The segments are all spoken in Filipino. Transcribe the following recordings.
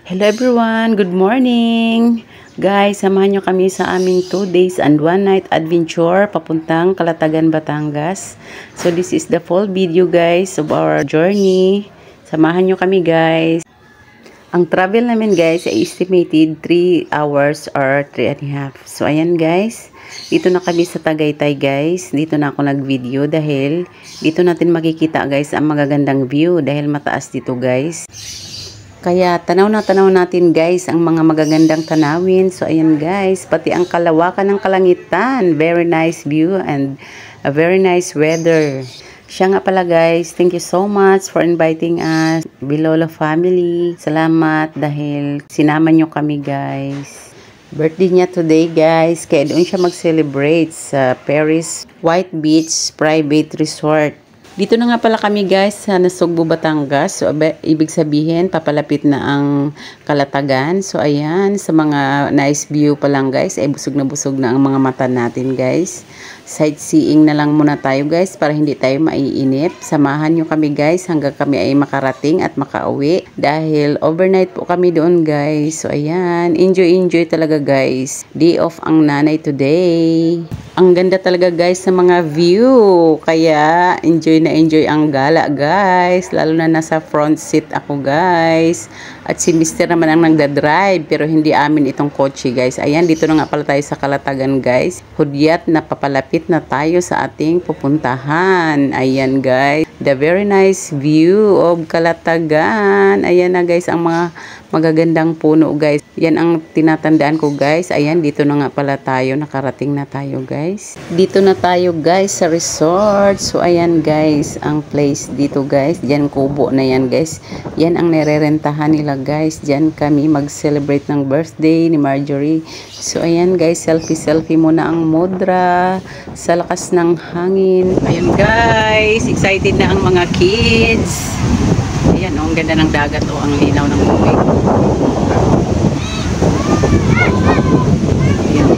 Hello everyone, good morning! Guys, samahan nyo kami sa aming 2 days and 1 night adventure papuntang Calatagan, Batangas. So this is the full video guys of our journey. Samahan nyo kami guys. Ang travel namin guys ay estimated 3 hours or 3 and a half. So ayan guys, dito na kami sa Tagaytay guys. Dito na ako nag-video dahil dito natin makikita guys ang magagandang view dahil mataas dito guys. Kaya tanaw natin guys ang mga magagandang tanawin. So ayan guys, pati ang kalawakan ng kalangitan. Very nice view and a very nice weather. Siya nga pala guys, thank you so much for inviting us, Bilolo family. Salamat dahil sinama nyo kami guys. Birthday niya today guys, kaya doon siya mag-celebrate sa Paris White Beach Private Resort. Dito na nga pala kami guys sa Nasugbu, Batangas. So, ibig sabihin, papalapit na ang Calatagan. So, ayan, sa mga nice view pa lang guys, ay busog na ang mga mata natin guys. Sightseeing na lang muna tayo guys para hindi tayo maiinip. Samahan nyo kami guys hanggang kami ay makarating at makauwi. Dahil overnight po kami doon guys. So, ayan, enjoy talaga guys. Day off ang nanay today. Ang ganda talaga guys sa mga view. Kaya enjoy ang gala guys. Lalo na nasa front seat ako guys. At si Mr. naman ang nagdadrive. Pero hindi amin itong kotse guys. Ayan, dito na nga pala tayo sa Calatagan guys. Hudyat na papalapit na tayo sa ating pupuntahan. Ayan guys. The very nice view of Calatagan. Ayan na guys ang mga magagandang puno guys. Yan ang tinatandaan ko guys. Ayan, dito na nga pala tayo. Nakarating na tayo guys. Dito na tayo guys sa resort. So ayan guys, ang place dito guys. Diyan kubo na yan guys. Yan ang nirerentahan nila guys. Diyan kami mag-celebrate ng birthday ni Marjorie. So ayan guys, selfie muna ang mudra sa lakas ng hangin. Ayan guys, excited na ang mga kids. Ayan, ang ganda ng dagat o ang linaw ng tubig. Ayan.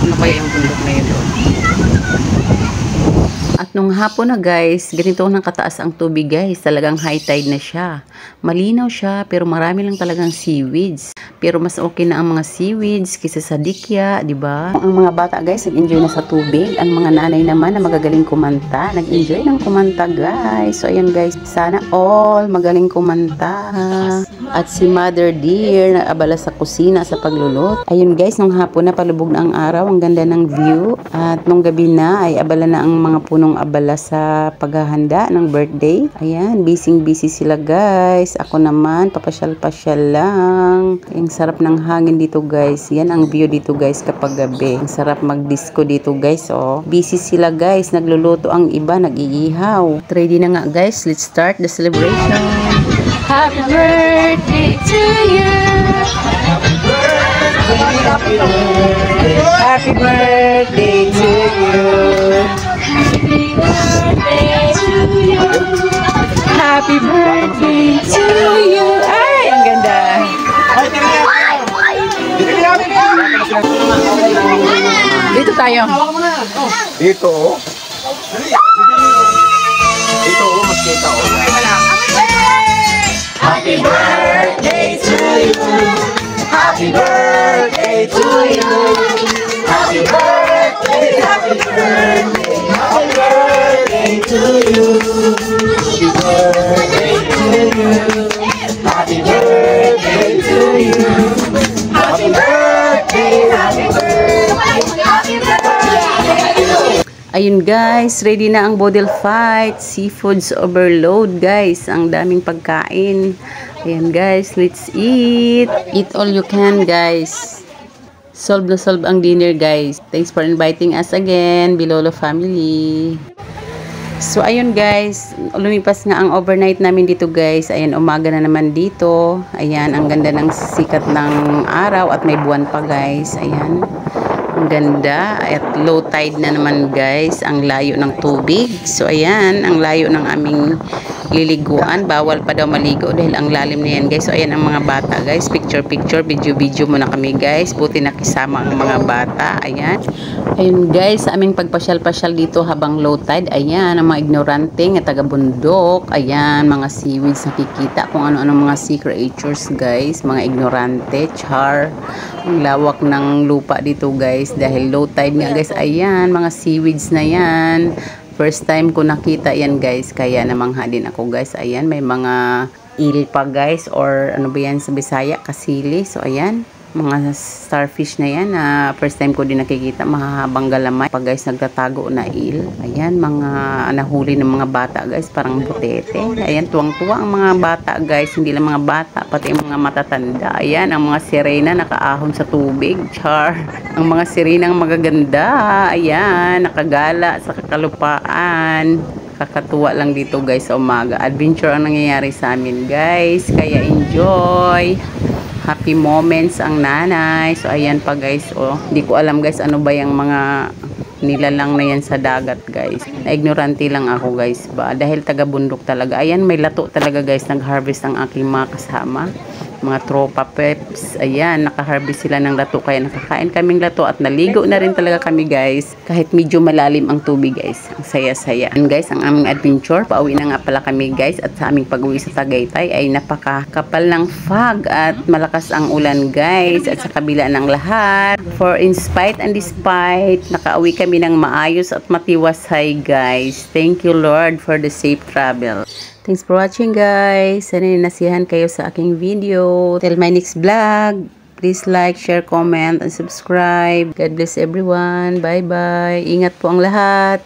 Ano kaya yung bundok na yun doon? At nung hapon na guys, ganito nang kataas ang tubig guys. Talagang high tide na siya. Malinaw siya pero marami lang talagang seaweeds. Pero mas okay na ang mga seaweeds kaysa sa dikya, di ba? Ang mga bata guys, nag-enjoy na sa tubig. Ang mga nanay naman na magagaling kumanta, nag-enjoy ng kumanta guys. So ayan guys, sana all magaling kumanta. At si Mother Dear na abala sa kusina sa pagluluto. Ayun guys, nung hapon na palubog na ang araw, ang ganda ng view. At nung gabi na ay abala na ang mga punong abala sa paghahanda ng birthday. Ayan, busy sila guys. Ako naman, papasyal-pasyal lang. Ang sarap ng hangin dito guys. Yan ang view dito guys kapag gabi. Ang sarap mag-disco dito guys. Oh. Busy sila guys. Nagluluto ang iba, nag-iihaw. Ready na nga guys. Let's start the celebration. Happy birthday to you. Happy birthday to you. Happy birthday to you. Happy birthday to you. Ay, ang ganda. Dito tayo. Dito oh. Dito oh, mas kita oh. Happy birthday to you. Happy birthday to you. Happy birthday, happy birthday, happy birthday to you. Happy birthday to you. Happy birthday to you. Happy birthday, happy birthday, happy birthday. Ayun guys, ready na ang Bodil fight. Seafoods overload guys. Ang daming pagkain. Ayan guys, let's eat. Eat all you can guys. Solve na solve ang dinner guys. Thanks for inviting us again, Bilolo family. So ayun guys, lumipas nga ang overnight namin dito guys. Ayan, umaga na naman dito. Ayan, ang ganda ng sikat ng araw at may buwan pa guys. Ayan, ang ganda. At low tide na naman guys. Ang layo ng tubig. So ayan, ang layo ng aming liliguan. Bawal pa daw maligo dahil ang lalim na yan guys. So ayan ang mga bata guys. Picture, video muna kami guys. Buti nakisama ang mga bata. Ayan. Ayun guys, sa aming pagpasyal-pasyal dito habang low tide. Ayan, ang mga ignorante nga taga-bundok. Ayan, mga seaweeds nakikita kung ano-ano mga sea creatures guys. Mga ignorante, char. Ang lawak ng lupa dito guys dahil low tide nga guys. Ayan, mga seaweeds na yan. First time ko nakita yan guys, kaya namangha din ako guys. Ayan, may mga eel pa guys, or ano ba yan sa Bisaya, kasili. So ayan, mga starfish na yan na first time ko din nakikita, mahahabang galamay pag guys nagtatago na eel. Ayan, mga nahuli ng mga bata guys, parang butete. Ayan, tuwang-tuwa ang mga bata guys, hindi lang mga bata, pati ang mga matatanda. Ayan, ang mga sirena nakaahon sa tubig, char. Ang mga sirenang magaganda, ayan, nakagala sa kakalupaan. Kakatuwa lang dito guys sa umaga. Adventure ang nangyayari sa amin guys, kaya enjoy. Happy moments ang nanay. So ayan pa guys, oh, hindi ko alam guys ano ba yung mga nilalang na yan sa dagat guys. Na-ignorante lang ako guys ba, dahil taga bundok talaga. Ayan, may lato talaga guys, nag-harvest ang aking mga kasama, mga tropa peps. Ayan, naka-harvest sila ng lato, kaya nakakain kaming lato at naligo na rin talaga kami guys, kahit medyo malalim ang tubig guys. Ang saya-saya. And guys, ang aming adventure, pauwi na nga pala kami guys, at sa aming pag-uwi sa Tagaytay ay napakakapal ng fog at malakas ang ulan guys. At sa kabila ng lahat, for in spite and despite, nakauwi kami ng maayos at matiwasay guys. Thank you Lord for the safe travel. Thanks for watching guys. Sana nasiyahan kayo sa aking video. Till my next vlog, please like, share, comment, and subscribe. God bless everyone. Bye bye. Ingat po ang lahat.